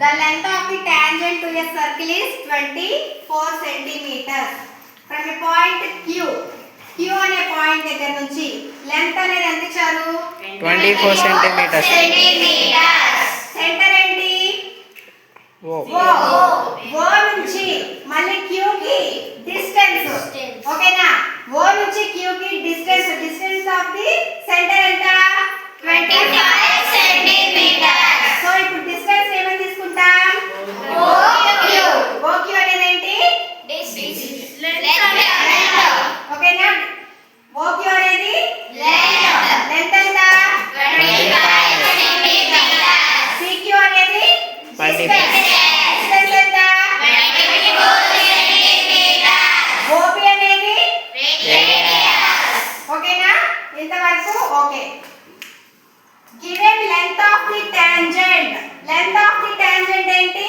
The length of the tangent to a circle is 24 centimeters. From a point Q అనే point దగ్గర నుంచి length అనేది ఎంత ఇచ్చారు? 24 సెంటీమీటర్స్. సెంటర్ ఏంటి? O నుంచి మళ్ళీ Q కి డిస్టెన్స్. ఓకేనా? O నుంచి Q కి డిస్టెన్స్ ఆఫ్ ది సెంటర్ ఎంత? 25 సెంటీమీటర్స్. సో ఇప్పుడు డిస్టెన్స్ ఏమని తీసుకుంటాం? OQ అనేది ఏంటి? ఓకేనా? OQ అనేది లెంత్ ఎంత? 25 సెంటీమీటర్స్. CQ అనేది 25 డిస్టెన్స్ ఎంత? 24 సెంటీమీటర్స్. OP అనేది రేడియస్. ఓకేనా? ఇంతవరకు okay. Given length of the tangent ఏంటి?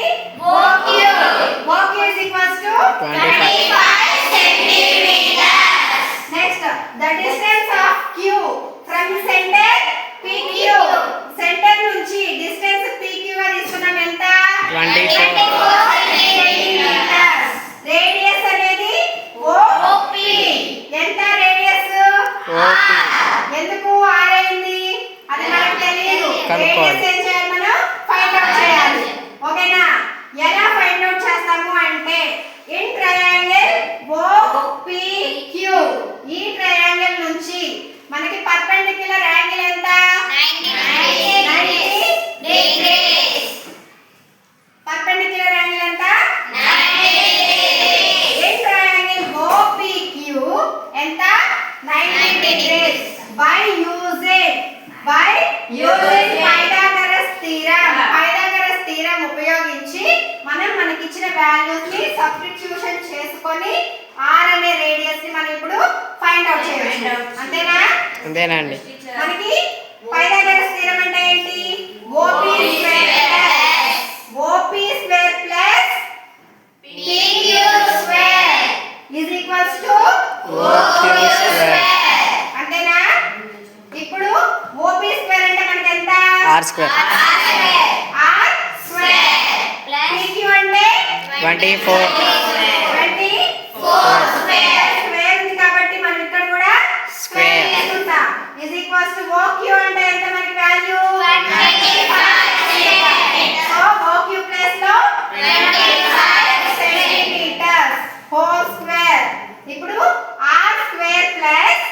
OQ is equals to 25 centimeters. Next, the distance of Q from center PQ. Center నుంచి distance PQ గా తీసుకున్నాం ఎంత? 24 centimeters. Radius అనేది OP. ఎంత రేడియస్? OP. ఎందుకు R అయింది? అది మనకు తెలియదు. కనుక్కోవాలి. రేడియస్ ఏం చేయాలి? మనం ఫైండ్ అవుట్ చేయాలి. ఓకేనా? ఎలా ఫైండ్ అవుట్ చేస్తాము అంటే ఇన్ ట్రయాంగిల్ OPQ ఈ ట్రయాంగిల్ నుంచి మనకి పర్పెండిక్యులర్ యాంగిల్ ఎంత? 90 డిగ్రీస్. పర్పెండిక్యులర్ యాంగిల్ ఎంత? 90 డిగ్రీస్. ఇన్ ట్రయాంగిల్ OPQ ఎంత? 90 degrees. By using Pythagoras theorem ఉపయోగించి మనం మనకిచ్చిన వాల్యూస్ ని సబ్స్టిట్యూషన్ చేసుకొని r అనే రేడియస్ ని మనం ఇప్పుడు ఫైండ్ అవుట్ చేయవచ్చు. అంతేనా? అంతేనండి. మనకి పైథాగరస్ థీరం అంటే ఏంటి? OP square plus PQ square is equals to OQ square. అంతేనా? ఇప్పుడు OP స్క్వేర్ అంటే మనకి ఎంత? R square. R square plus PQ అంటే 24 స్క్వేర్. స్క్వేర్ ఉంది కాబట్టి మనం ఇక్కడ కూడా స్క్వేర్ తీసుకుంటాం. is equals to OQ అంటే ఎంత మనకి వాల్యూ? 25. సో OQ ప్లస్ లో 25 సెంటీమీటర్స్ హోల్ స్క్వేర్. ఇప్పుడు R స్క్వేర్ ప్లస్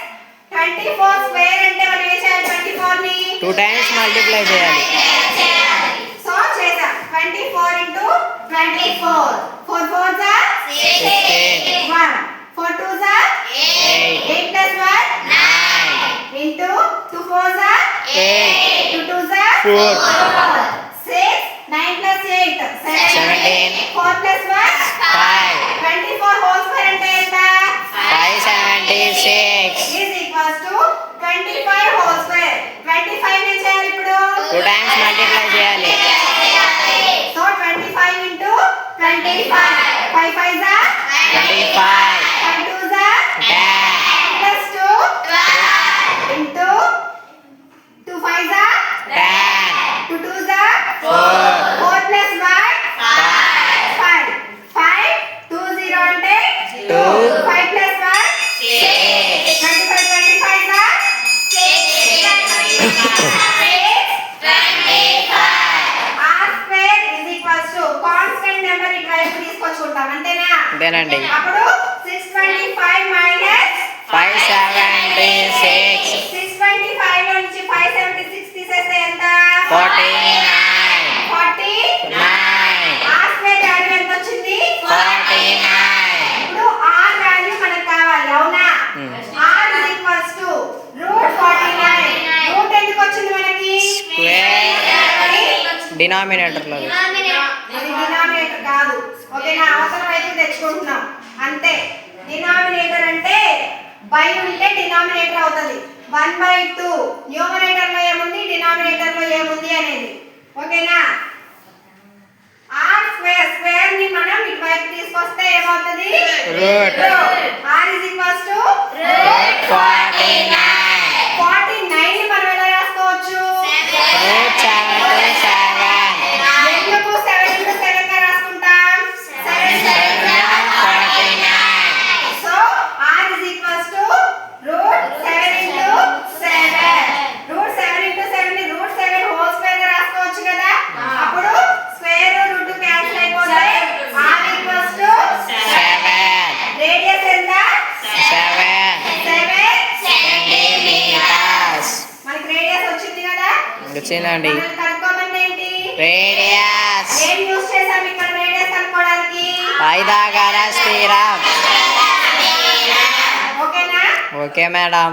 24 స్క్వేర్ అంటే మనం ఏం చేయాలి? 24 ని 2 టైమ్స్ మల్టిప్లై చేయాలి. సో చేద్దాం. 24 into 24. 4 4s are 16. 1. 4 2s are 8. 8 plus 1 9. into 2 4s are 8. 2 2s are 4. 6. 9 plus 8 17. 4 plus 1 5. 24 whole square అంటే ఎంత? 576. is equals to 25 whole square. 25 ని చేయాలి ఇప్పుడు 2 టైమ్స్ మల్టిప్లై చేయాలి. So 25 into 25. 5 5s are 25. 5 2s are 10. plus 2 into 2 5s are 10. 2 2s are 4. 4 plus 1 5. 5 2 0 అంటే 2. 5 plus 1 6. 25 25s are R square is equals to constant number ఇటువైపు తీసుకొచ్చుకుంటాం. అంతేనా? అంతేనండి. అప్పుడు 625 minus 576. 625 లో నుంచి 576 తీసేస్తే ఎంత? 49. 49. R square వాల్యూ ఎంత వచ్చింది? 49. ఇప్పుడు R వాల్యూ మనకు కావాలి. అవునా? R is equals to √49. Route ఎందుకు వచ్చింది మనకి? స్క్వేర్. డినామినేటర్ లో అది డినామినేటర్ కాదు. ఓకేనా? అవసరం అయితే తెచ్చుకుంటున్నాం అంతే. డినామినేటర్ అంటే బై ఉంటే డినామినేటర్ అవుతుంది. 1/2 న్యూమరేటర్ లో ఏముంది, డినామినేటర్ లో ఏముంది అనేది. ఓకేనా? R స్క్వేర్ ని మనం ఇటువైపు తీసుకొస్తే ఏమవుతుంది? Route. R is equals to √49. 49 ని మనం ఎలా రాసుకోవచ్చు? √77. ఎందుకు 7 వచ్చిందండి. మనల్ని కనుక్కోమని ఏంటి? రేడియస్. ఏం యూస్ చేసాం ఇక్కడ రేడియస్ కనుక్కోవడానికి? Pythagoras theorem. ఓకేనా? Okay madam.